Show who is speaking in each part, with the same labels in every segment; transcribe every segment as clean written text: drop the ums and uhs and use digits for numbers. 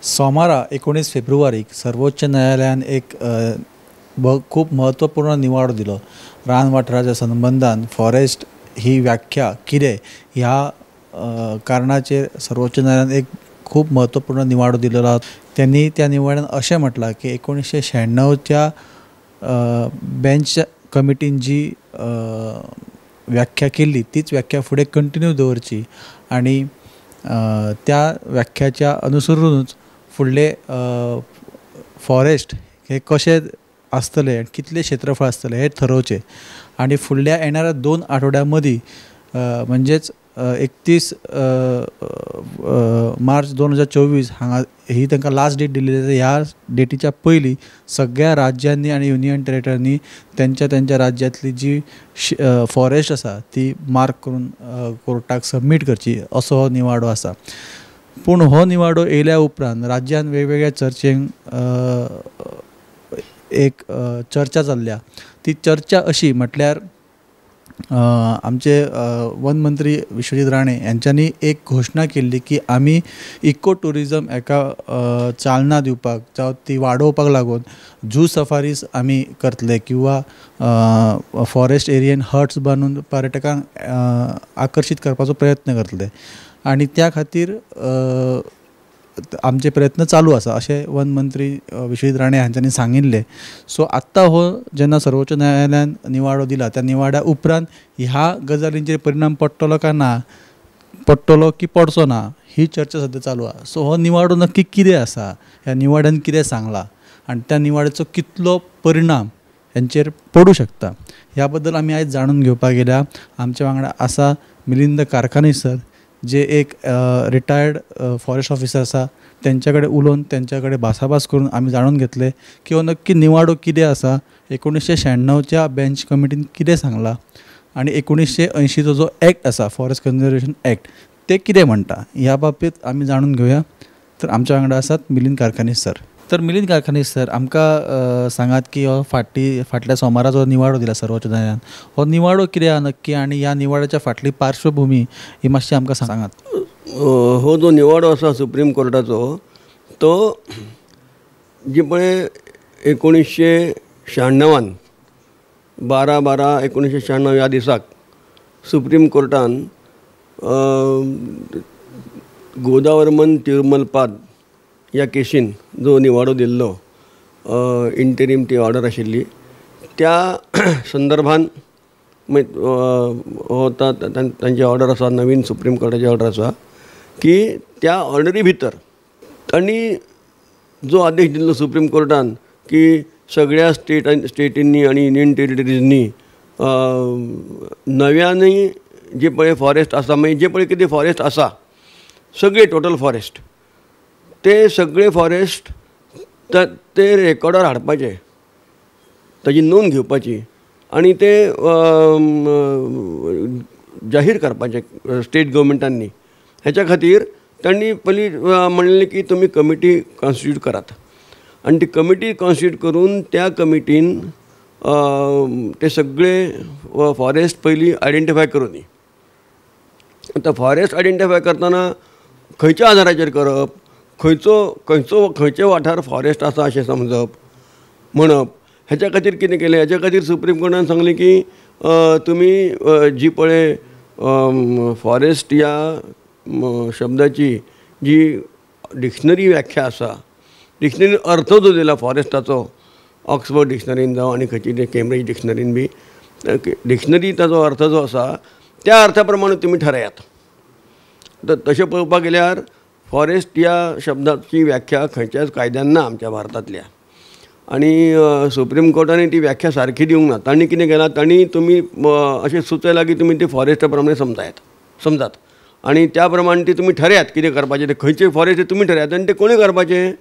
Speaker 1: सोमारा 19 फेब्रुवारीक सर्वोच्च न्यायालयान एक खूप म्हत्वपूर्ण निवाडो दिलो. रान वाठाराच्या संबंधान फॉरेस्ट ही व्याख्या कितें ह्या कारणाचेर सर्वोच्च न्यायालयान एक खूप म्हत्वपूर्ण निवाडो दिलेलो. त्यांनी त्या निवाड्यान अशें म्हटलां की 1996च्या बेंच कमिटीन जी व्याख्या केल्ली तीच व्याख्या फुडें कंटिन्यू दवरची आनी त्या व्याख्याच्या अनुसरूनच फुडले फॉरेस्ट हे कशे आसतले कितले क्षेत्रफळ आसतले हे ठरवचे आनी फुडल्या येणाऱ्या 2 आठवड्यां मदीं म्हणजेच 31 मार्च 2024 हांगा ही तांकां लास्ट डेट दिल्ली. ह्या डेटीच्या पयलीं सगळ्या राज्यांनी आनी युनियन टेरिटरीनी त्यांच्या राज्यांतली जी फॉरेस्ट आसा ती मार्क करून कोर्टाक सबमीट करची असो हो निवाडो आसा. पूण हो निवाडो येयल्या उपरांत राज्यान वेगवेगळ्या चर्चेक एक चर्चा चल्ल्या. ती चर्चा अशी म्हटल्यार आमचे वन मंत्री विश्वजीत राणे यांच्यांनी एक घोशणा केल्ली की आमी इको टुरिजम एका चालना दिवपाक जावं ती वाडोवपाक लागून झू सफारीज आमी करतले किंवा फॉरेस्ट एरियेन हट्स बांदून पर्यटकांक आकर्शीत करपाचो प्रयत्न करतले आनी त्या खातीर आमचे प्रयत्न चालू आसा अशें वन मंत्री विश्वजीत राणे हांच्यांनी सांगिल्लें. सो आत्तां हो जेन्ना सर्वोच्च न्यायालयान निवाडो दिला त्या निवाड्या उपरांत ह्या गजालींचेर परिणाम पडटलो काय ना पडटलो की पडचो ना ही चर्चा सद्या चालू आसा. सो हो निवाडो नक्की कितें आसा, ह्या निवाड्यान कितें सांगलां आनी त्या निवाड्याचो कितलो परिणाम हांचेर पडूं शकता ह्या बद्दल आमी आयज जाणून घेवपाक गेल्या. आमच्या वांगडा आसा मिलिंद कारखानी सर जे एक रिटायर्ड फॉरेस्ट ऑफिसर आसा. त्यांच्या कडेन उलोवन त्यांच्या कडेन भासाभास करून आमी जाणून घेतले की हो नक्की निवाडो कितें आसा, 1996च्या बेंच कमिटीन कितें सांगलां आनी 1980चो जो एक्ट आसा फॉरेस्ट कन्जर्वेशन एक्ट ते कितें म्हणटा ह्या बाबतींत आमी जाणून घेवया. तर आमच्या वांगडा आसात मिलिंद कारखानी सर. तर मिलिंद कारखानी सर आमकां सांगात की हो फाटल्या सोमारा जो निवाडो दिला सर्वोच्च न्यायालयान हो निवाडो कितें आसा नक्की आनी ह्या निवाड्याच्या फाटली पार्श्वभूमी ही मातशी आमकां सांगात.
Speaker 2: हो जो निवाडो आसा सुप्रीम कोर्टाचो तो जी पळय 1996 12/12/1996 ह्या दिसाक सुप्रीम कोर्टान गोदावर्मन तिरुमलपाद ह्या केसीन जो निवाडो दिल्लो इंटरीम ती ऑर्डर आशिल्ली त्या संदर्भान होता तांची ऑर्डर आसा, नवीन सुप्रीम कोर्टाची ऑर्डर आसा की त्या ऑर्डरी भितर तांणी जो आदेश दिल्लो सुप्रीम कोर्टान की सगळ्या स्टेटींनी आनी युनियन टेरिटरीजनी नव्यानय जे पळय फॉरेस्ट आसा मागीर जे पळय कितें फॉरेस्ट आसा सगळे टोटल फॉरेस्ट ते सगळे फॉरेस्ट ते रेकॉर्डार हाडपाचे, ताची नोंद घेवपाची आनी ते जाहीर करपाचे स्टेट गव्हर्मेंटांनी. हेच्या खातीर तांणी पयलीं म्हणलें की तुमी कमिटी कॉन्स्टिट्यूट करात आनी ती कमिटी कॉन्स्टिट्यूट करून त्या कमिटीन ते सगळे फॉरेस्ट पयलीं आयडेंटिफाय करून दी. आतां फॉरेस्ट आयडेंटिफाय करतना खंयच्या आधाराचेर करप, खंयचे वाठार फॉरेस्ट आसा अशें समजप म्हणप. हेच्या खातीर कितें केलें, हेच्या खातीर सुप्रीम कोर्टान सांगलें की तुमी जी पळय फॉरेस्ट ह्या शब्दाची जी डिक्शनरी व्याख्या आसा, डिक्शनरी अर्थ जो दिला फॉरेस्टाचो ऑक्सफर्ड डिक्शनरीन जावं आनी खंयची केम्ब्रिज डिक्शनरीन बी डिक्शनरी ताचो अर्थ जो आसा त्या अर्था प्रमाणे तुमी ठरयात. तर तशें पळोवपाक गेल्यार फॉरेस्ट ह्या शब्दाची व्याख्या खंयच्याच कायद्यान ना आमच्या भारतांतल्या आनी सुप्रीम कोर्टाने ती व्याख्या सारकी दिवंक ना. तांणी कितें केलां, तांणी तुमी अशें सुचयलां की तुमी ते फॉरेस्टा प्रमाणे समजात आनी त्या प्रमाणे ती तुमी ठरयात कितें करपाचें, ते खंयचे फॉरेस्ट ते तुमी ठरयात आनी ते कोणी करपाचें,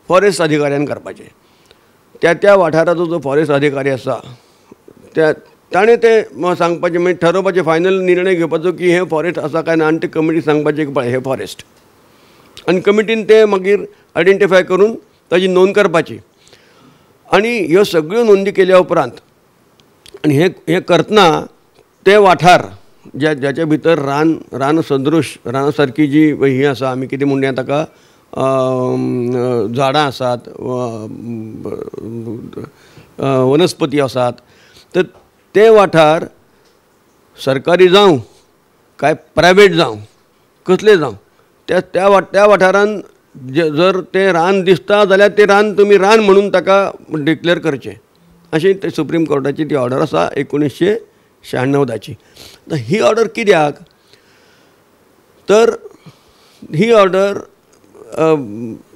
Speaker 2: फॉरेस्ट अधिकाऱ्यान करपाचें. त्या वाठाराचो जो फॉरेस्ट अधिकारी आसा ताणें ते सांगपाचें मागीर ठरोवपाचें फायनल निर्णय घेवपाचो की हे फॉरेस्ट आसा काय ना आनी ते कमिटी सांगपाचें की पळय हे फॉरेस्ट आनी कमिटीन ते मागीर आयडेंटिफाय करून ताची नोंद करपाची. आनी ह्यो सगळ्यो नोंदी केल्या उपरांत आनी हे करतना ते वाठार ज्याच्या भितर रान सदृश राना सारकी जी ही आसा आमी कितें म्हणया ताका झाडां आसात, वनस्पती आसात, तर ते वाठार सरकारी जावं काय प्रायवेट जावं कसले जावं त्या वाठारान जर ते रान दिसता जाल्यार ते रान तुमी रान म्हणून ताका डिक्लेअर करचें अशी ते सुप्रीम कोर्टाची ती ऑर्डर आसा 1996ची. ही ऑर्डर कित्याक तर ही ऑर्डर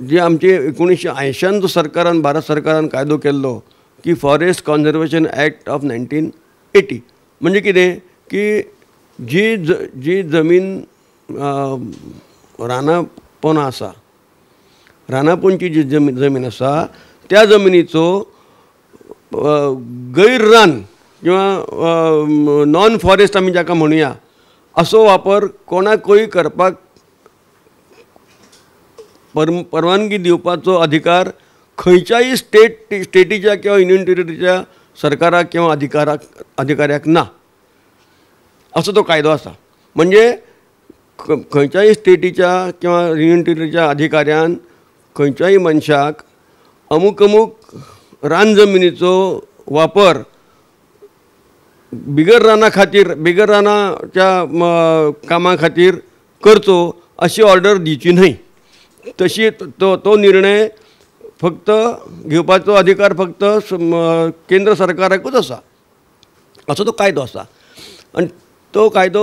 Speaker 2: जी आमची 1980 सरकारान भारत सरकारान कायदो केल्लो की फॉरेस्ट कॉन्झर्वेशन ॲक्ट ऑफ 1980 म्हणजे कितें की जी जमीन रानापोना आसा रानापोनची जी जमीन आसा त्या जमिनीचो गैररान किंवा नॉन फॉरेस्ट आमी जाका म्हणुया असो वापर कोणाकूय करपाक परवानगी दिवपाचो अधिकार खंयच्याय स्टेटीच्या किंवा युनियन टेरिटरीच्या सरकाराक किंवा अधिकाऱ्याक ना असो तो कायदो आसा. म्हणजे खंयच्याय स्टेटीच्या किंवा युनियन टेरिटरीच्या अधिकाऱ्यान खंयच्याय मनशाक अमूक रान जमिनीचो वापर बिगर रानाच्या कामा खातीर करचो अशी ऑर्डर दिवची न्हय. तशी तो निर्णय फक्त घेवपाचो अधिकार फक्त केंद्र सरकाराकूच आसा असो तो कायदो आसा. आनी तो कायदो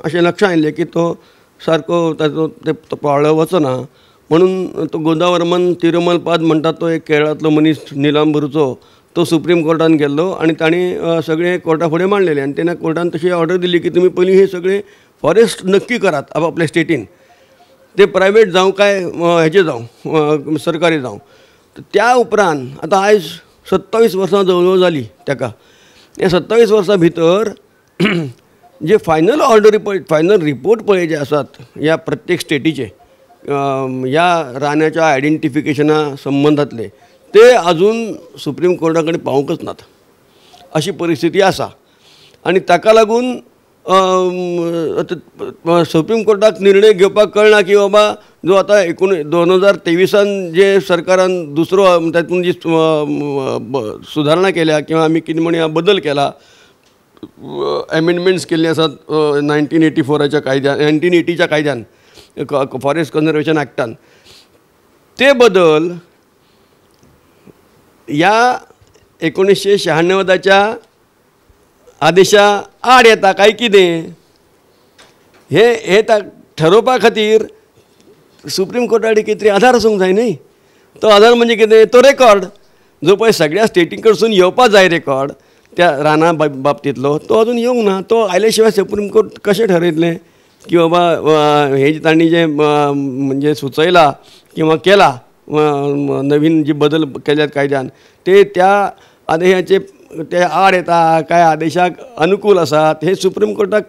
Speaker 2: अशें लक्षांत आयिल्लें की तो सारको ताचो तो पाळ्ळो वचना म्हणून तो गोदावर्मन तिरुमल पाद म्हणटा तो एक केरळांतलो मनीस निलांबरूचो तो सुप्रीम कोर्टान गेल्लो आणि तांणी सगळे कोर्टा फुडें मांडलेले आनी तेन्ना कोर्टान तशी ऑर्डर दिली की तुमी पयलीं हे सगळे फॉरेस्ट नक्की करात आपल्या स्टेटीन ते प्रायवेट जावं काय हेचे जावं सरकारी जावं. त्या उपरांत आतां आयज 27 वर्सां जवळ जाली ताका. हे 27 वर्सां भितर जे फायनल ऑर्डरी फायनल रिपोर्ट पळय जे आसात ह्या प्रत्येक स्टेटीचे ह्या रानाच्या आयडेंटिफिकेशना संबंधांतले ते अजून सुप्रीम कोर्टा कडेन पावूंकच नात अशी परिस्थिती आसा. आनी ताका लागून सुप्रीम कोर्टाक निर्णय घेवपाक कळना की बाबा जो आतां 2023 जे सरकारान दुसरो तातूंत जी सुदारणा केल्या किंवा आमी कितें म्हणया बदल केला एमेंडमेंट्स केल्ली आसात 1984च्या कायद्यान 1980च्या कायद्यान फॉरेस्ट कन्झर्वेशन ॲक्टान ते बदल ह्या 1996च्या आदेशा आड येता काय कितें हे ठरोवपा खातीर सुप्रीम कोर्टा कडेन कितें तरी आधार आसूंक जाय न्ही. तो आधार म्हणजे कितें तो रेकॉर्ड जो पळय सगळ्या स्टेटी कडसून येवपा जाय रेकॉर्ड त्या राना बाबतींतलो तो अजून येवंक ना. तो आयले शिवाय सुप्रीम कोर्ट कशें ठरयतलें की बाबा हे तांणी जे म्हणजे सुचयला किंवा केला नवीन जी बदल केल्यात कायद्यान ते त्या आदेशाचे ते आड येता काय आदेशाक अनुकूल आसात हे सुप्रीम कोर्टाक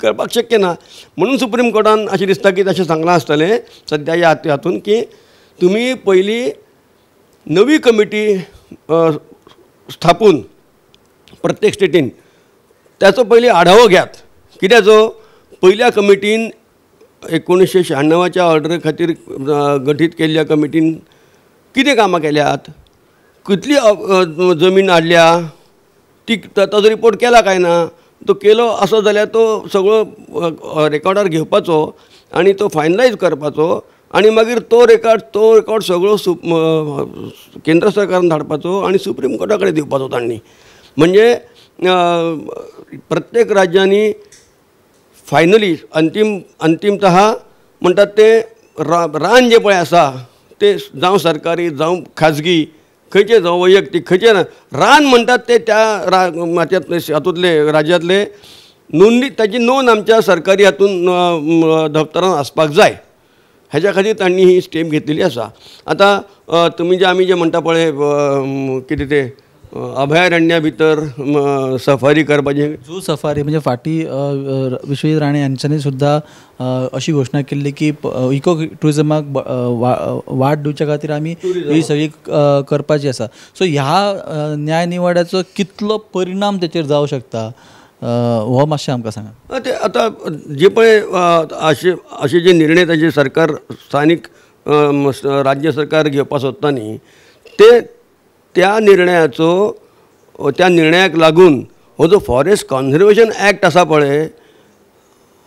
Speaker 2: कळपाक शक्य ना. म्हणून सुप्रीम कोर्टान अशें दिसता की तशें सांगलां आसतलें सद्या ह्या हातूंत की तुमी पयलीं नवी कमिटी स्थापून प्रत्येक स्टेटीन त्याचो पयलीं आढावो घेयात. कित्याचो पयल्या कमिटीन 1996च्या ऑर्डरी खातीर गठीत केल्ल्या कमिटीन कितें कामां केल्यात कितली जमीन हाडल्या ती ताजो रिपोर्ट केला काय ना. तो केलो असो जाल्यार तो सगळो रेकॉर्डार घेवपाचो आनी तो फायनलायज करपाचो आनी मागीर तो रेकॉर्ड सगळो केंद्र सरकारान धाडपाचो आनी सुप्रीम कोर्टा कडेन दिवपाचो तांणी. म्हणजे प्रत्येक राज्यांनी फायनली अंतिमतः म्हणटात ते रान जे पळय आसा ते जावं सरकारी जावं खाजगी खंयचे जावं वैयक्तीक खंयचे ना रान म्हणटात ते त्या हातूंतले राज्यांतले नोंदणी ताची नोंद आमच्या सरकारी हातून दफ्तरान आसपाक जाय. हेच्या खातीर तांणी ही स्टेप घेतलेली आसा. आतां तुमी जे आमी जे म्हणटा पळय कितें ते अभयारण्या भितर सफारी करपाची
Speaker 1: झू सफारी म्हणजे फाटी विश्वजीत राणे यांच्यानी सुद्धा अशी घोषणा केल्ली की इको टुरिजमाक वाड दिवच्या खातीर आमी ही सगळी करपाची आसा. सो ह्या न्याय निवाड्याचो कितलो परिणाम तेचेर जावं शकता हो मातशें आमकां सांगा.
Speaker 2: ते आतां जे पळय अशे जे निर्णय ताचे सरकार स्थानीक राज्य सरकार घेवपा सोदता न्ही त्या निर्णयाक लागून हो जो फॉरेस्ट कॉन्झर्वेशन ॲक्ट आसा पळय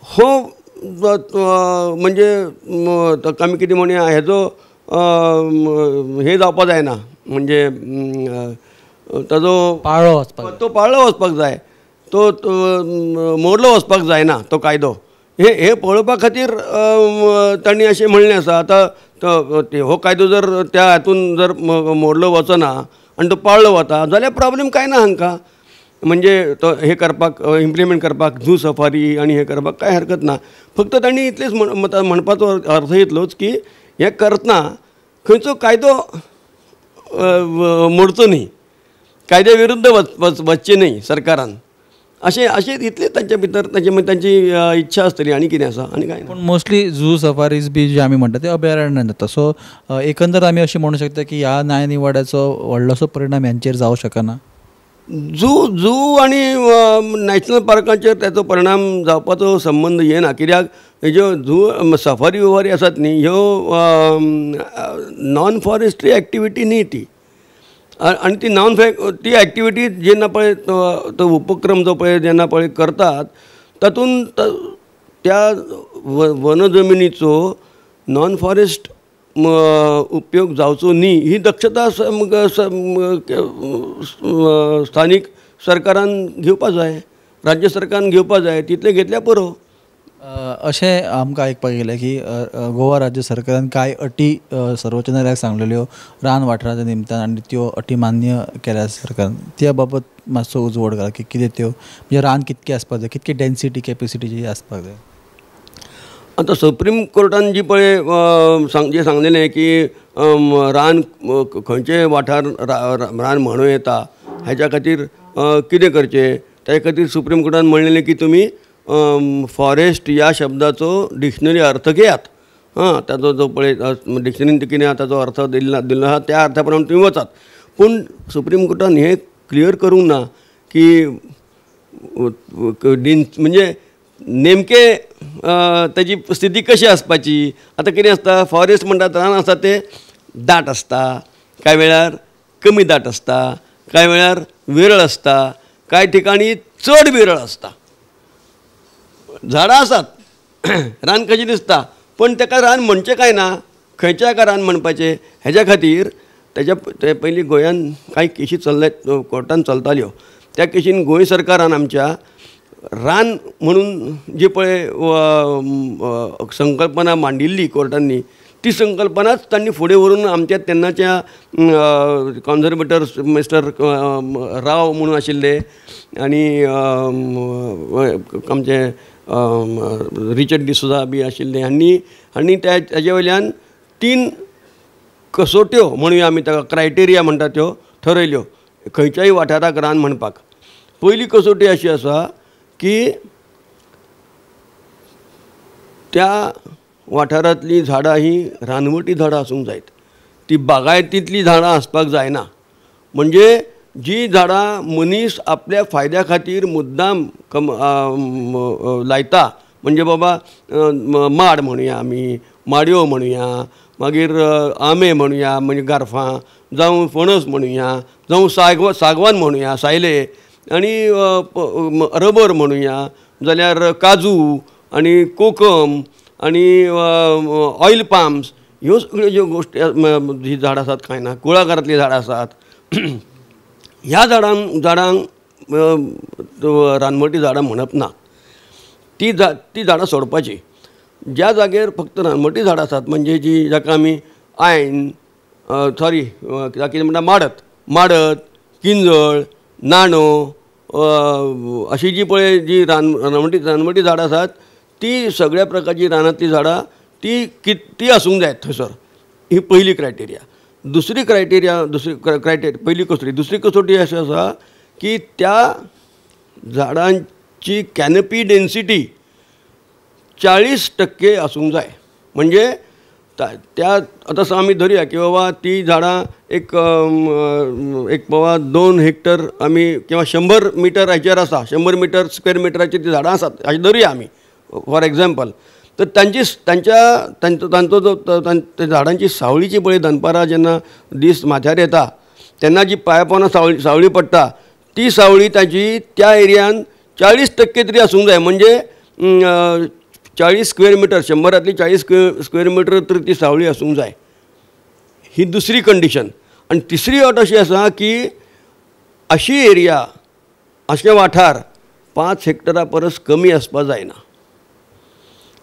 Speaker 2: हो म्हणजे आमी कितें म्हणया हेजो हे जावपा जायना म्हणजे ताजो तो पाळलो वचपाक जाय तो मोडलो वचपाक जायना तो कायदो हे पळोवपा खातीर तांणी अशें म्हणलें आसा. आतां हो कायदो जर त्या हातून जर मोडलो वचना आनी तो पाळलो वता जाल्यार प्रॉब्लेम कांय ना हांकां म्हणजे तो हे करपाक इम्प्लिमेंट करपाक झू सफारी आनी हे करपाक कांय हरकत ना. फक्त तांणी इतलेंच म्हणपाचो अर्थ इतलोच की हें करतना खंयचो कायदो मोडचो न्ही कायद्या विरुद्ध वचचें न्ही सरकारान अशें इतलें तांचे भितर तांची इच्छा आसतली आनी कितें आसा आनी कांय ना.
Speaker 1: पण mostly zoo safaris B J आमी म्हणटा ते अभयारण्यान जाता सो एकंदर आमी अशें म्हणू शकता की ह्या न्याय निवाड्याचो व्हडलोसो परिणाम हांचेर जावं शकना.
Speaker 2: झू आनी नॅशनल पार्कांचेर ताचो परिणाम जावपाचो संबंद येना कित्याक ह्यो झू सफारी वफारी आसात न्ही ह्यो नॉन फॉरेस्ट्री एक्टिविटी न्ही ती आनी ती एक्टिविटी जेन्ना पळय तो उपक्रम जो पळय जेन्ना पळय करतात तातूंत त्या वन जमनीचो नॉन फॉरेस्ट उपयोग जावचो न्ही ही दक्षता स्थानीक सरकारान घेवपा जाय राज्य सरकारान घेवपा जाय तितलें घेतल्यार पुरो.
Speaker 1: अशें आमकां आयकपाक येयलें की गोवा राज्य सरकारान कांय अटी सर्वोच्च न्यायालयाक सांगलेल्यो रान वाठाराच्या निमतान आनी त्यो अटी मान्य केल्या सरकारान त्या बाबत मातसो उजवड करा की कितें त्यो म्हणजे रान कितकें आसपाक जाय कितकी डेन्सिटी कॅपेसिटी जी आसपाक जाय.
Speaker 2: आतां सुप्रीम कोर्टान जी पळय जें सांगलेलें की रान खंयचे वाठार रान म्हणूं येता हाच्या खातीर कितें करचें त्या खातीर सुप्रीम कोर्टान म्हणलेलें की तुमी फॉरेस्ट ह्या शब्दाचो डिक्शनरी अर्थ घेयात ताचो जो पळय डिक्शनरीन कितें ताचो अर्थ दिल्लो आहा त्या अर्था प्रमाणे तुमी वचात. पूण सुप्रीम कोर्टान हें क्लियर करूंक ना की म्हणजे नेमके ताची स्थिती कशी आसपाची. आतां कितें आसता फॉरेस्ट म्हणटात रान आसता तें दाट आसता कांय वेळार कमी दाट आसता कांय वेळार विरळ आसता कांय ठिकाणी चड विरळ आसता. झाडां आसात रान कशें दिसता पण ताका रान म्हणचें कांय ना खंयच्या हाका रान म्हणपाचें हेज्या खातीर ते पयलीं गोंयान कांय केशी कोर्टान चलताल्यो त्या केशीन गोंय सरकारान आमच्या रान म्हणून जी पळय संकल्पना मांडिल्ली कोर्टांनी ती संकल्पनाच तांणी फुडें व्हरून आमच्या तेन्नाच्या कॉन्झर्वेटर मिस्टर राव म्हणून आशिल्ले आनी आमचे रिचर्ड डिसोजा बी आशिल्ले आनी ताजे वयल्यान 3 कसोट्यो म्हणुया आमी ताका क्रायटेरिया म्हणटा त्यो ठरयल्यो खंयच्याय वाठाराक रान म्हणपाक. पयली कसोटी अशी आसा की त्या वाठारांतलीं झाडां ही रानवटी झाडां आसूंक जायत ती बागायतींतलीं झाडां आसपाक जायना. म्हणजे जी झाडां मनीस आपल्या फायद्या खातीर मुद्दाम लायता म्हणजे बाबा माड म्हणुया आमी माडयो म्हणुया मागीर आंबे म्हणुया म्हणजे गारफां जावं फणस म्हणुया जावं सागवान म्हणुया सायले आनी रबर म्हणुया जाल्यार काजू आनी कोकम आनी ऑयल पाम्स ह्यो सगळ्यो ज्यो गोश्टी जी झाडां आसात कांय ना कुळागरांतलीं झाडां आसात ह्या झाडांक रानवटी झाडां म्हणप ना. ती झाडां सोडपाची. ज्या जाग्यार फक्त रानवटी झाडां आसात म्हणजे जी जाका आमी आयन कितें म्हणटा माडत किंजळ नाणो अशी जी पळय जी रानवटी झाडां आसात ती सगळ्या प्रकारची रानांतली झाडां ती आसूंक जाय थंयसर. ही पयली क्रायटेरिया. दुसरी पयली कसोटी दुसरी कसोटी अशी आसा की त्या झाडांची कॅनपी डेन्सिटी 40% आसूंक जाय. म्हणजे त्या आतां आमी धरुया की बाबा ती झाडां एक बाबा 2 हेक्टर आमी किंवा 100 मिटर हाचेर आसा 100 मिटर स्क्वेअर मिटराची ती झाडां आसात अशें धरुया आमी फॉर एग्जाम्पल. तर त्यांचो जो त्या झाडांची सावळीची पळय दनपारां जेन्ना दीस माथ्यार येता तेन्ना जी पायां सावळी पडटा ती सावळी ताची त्या एरियान 40% तरी आसूंक जाय. म्हणजे 40 स्क्वेअर मिटर 100रांतली 40 स्क्वेअर मिटर तर ती सावळी आसूंक जाय. ही दुसरी कंडिशन. आनी तिसरी अट अशी आसा की अशी एरिया अशे वाठार 5 हेक्टरा परस कमी आसपा जायना.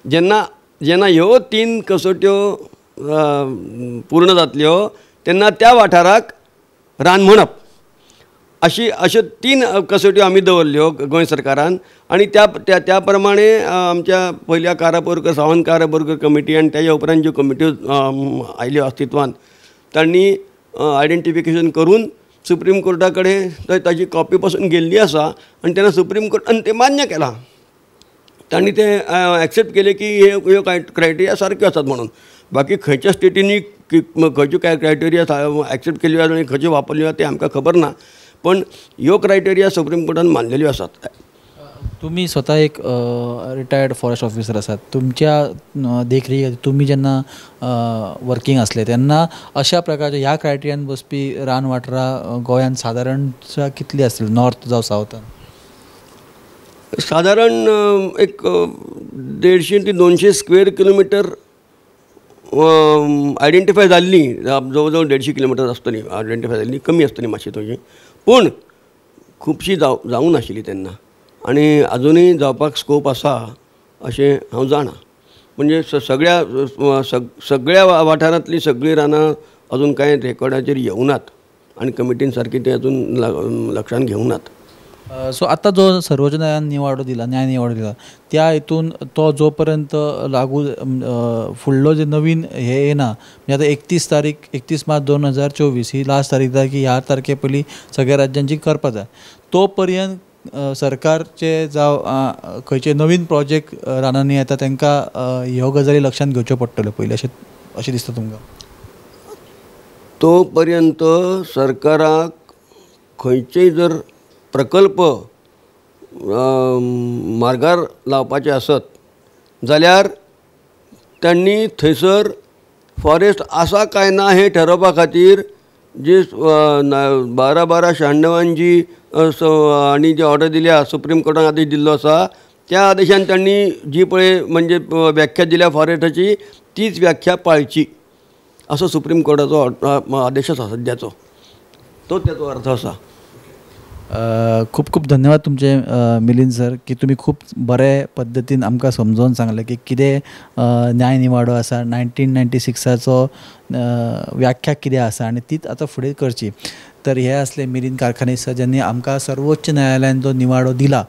Speaker 2: जेन्ना ह्यो 3 कसोट्यो पूर्ण जातल्यो तेन्ना त्या वाठाराक रान म्हणप अश्यो 3 कसोट्यो आमी दवरल्यो गोंय सरकारान. आनी त्या प्रमाणे आमच्या पयल्या कारापुरकर सावंत कारापुरकर कमिटी आनी तेच्या उपरांत ज्यो कमिट्यो आयल्यो अस्तित्वान तांणी आयडेंटिफिकेशन करून सुप्रीम कोर्टा कडेन ताची कॉपी पासून गेल्ली आसा. आनी तेन्ना सुप्रीम कोर्टान तें मान्य केलां. तांणी ते एक्सेप्ट केले की ह्यो क्रायटेरिया सारक्यो आसात म्हणून. बाकी खंयच्या स्टेटींनी खंयच्यो क्रायटेरिया एक्सेप्ट केल्यो आनी खंयच्यो वापरल्यो ते आमकां खबर ना. पण ह्यो क्रायटेरिया सुप्रीम कोर्टान मानलेल्यो आसात.
Speaker 1: तुम्ही स्वतः एक रिटायर्ड फॉरेस्ट ऑफिसर आसात. तुमच्या देखरेखीत तुम्ही जेन्ना वर्किंग असले तेन्ना अशा प्रकारच्या ह्या क्रायटेरियान बसपी रान वाठारां गोंयांत सादारणशा कितली आसतली नॉर्थ जावं सावथान?
Speaker 2: साधारण एक 150 ते 200 स्क्वेअर किलोमिटर आयडेंटिफाय जाल्ली. जवळ जवळ 150 किलोमिटर आसतली आयडेंटिफाय जाल्ली. कमी आसतली मातशी थंयची. पूण खुबशी जावूं नाशिल्ली तेन्ना. आनी आजुनूय जावपाक स्कोप आसा अशें हांव जाणा. म्हणजे सगळ्या वाठारांतली सगळीं रानां अजून कांय रेकॉर्डाचेर येवनात आनी कमिटीन सारकी ते अजून लक्षांत घेवनात.
Speaker 1: सो आतां जो सर्वोच्च न्यायालयान न्याय निवाडो दिला त्या हितून तो जो पर्यंत लागू फुडलो जे नवीन हे येना म्हणजे आतां 31 मार्च 2024 ही लास्ट तारीख जाता की ह्या तारखे पयलीं सगळ्या राज्यांची करपा जाय. तो पर्यंत सरकारचे जावं खंयचे नवीन प्रोजेक्ट रानांनी येता तांकां ह्यो गजाली लक्षांत घेवच्यो पडटल्यो पयलीं अशें दिसता तुमकां?
Speaker 2: तो पर्यंत सरकाराक खंयचेय जर प्रकल्प मार्गार लावपाचे आसत जाल्यार त्यांनी थंयसर फॉरेस्ट आसा काय ना हें ठरोवपा खातीर जी 12/96 जी आनी जी ऑर्डर दिल्या सुप्रीम कोर्टान आदेश दिल्लो आसा त्या आदेशान त्यांनी जी पळय म्हणजे व्याख्या दिल्या फॉरेस्टाची तीच व्याख्या पाळची असो सुप्रीम कोर्टाचो आदेश आसा सद्याचो. तो तेचो अर्थ आसा.
Speaker 1: खूप खूप धन्यवाद तुमचे मिलिंद सर की तुम्ही खूप बरे पद्धतीन आमकां समजोवन सांगले की कितें न्याय निवाडो आसा 1996चो व्याख्या कितें आसा आनी तीच आतां फुडें करची. तर हे असले मिलिंद कारखाने सर ज्यांनी आमकां सर्वोच्च न्यायालयान जो निवाडो दिला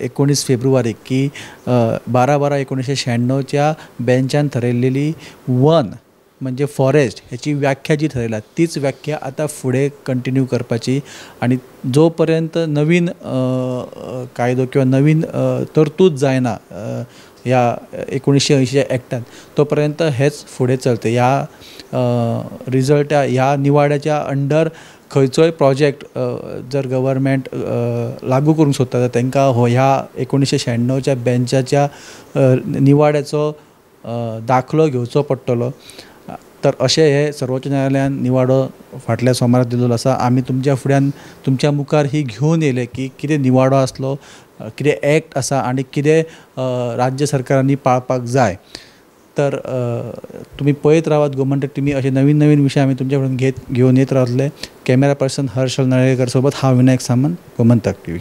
Speaker 1: 19 फेब्रुवारीक की 12/12/1996च्या बेंचान ठरयल्लेली वन म्हणजे फॉरेस्ट ह्याची व्याख्या जी ठरयला तीच व्याख्या आता फुडें कंटिन्यू करपाची आणि जोपर्यंत नवीन कायदो किंवा नवीन तरतूद जायना ह्या 1980च्या एक्टान तोपर्यंत हेच फुडें चलते. ह्या रिजल्ट ह्या निवाड्याच्या अंडर खंयचोय प्रोजेक्ट जर गव्हर्मेंट लागू करूंक सोदता तर तांकां ह्या 1996च्या बेंचाच्या निवाड्याचो दाखलो घेवचो पडटलो. तर अशें हे सर्वोच्च न्यायालयान निवाडो फाटल्या सोमाराक दिल्लो आसा. आमी तुमच्या फुड्यान तुमच्या मुखार ही घेवन येयले की कितें निवाडो आसलो, कितें एक्ट आसा आनी कितें राज्य सरकारांनी पाळपाक जाय. तर तुमी पळयत रावात गोमंतक टीव्ही. अशे नवीन नवीन विशय आमी तुमच्या फुड्यान घेवन येत रावतले. कॅमेरा पर्सन हर्षल नळेकर सोबत हांव विनायक सामंत, गोमंतक टीव्ही.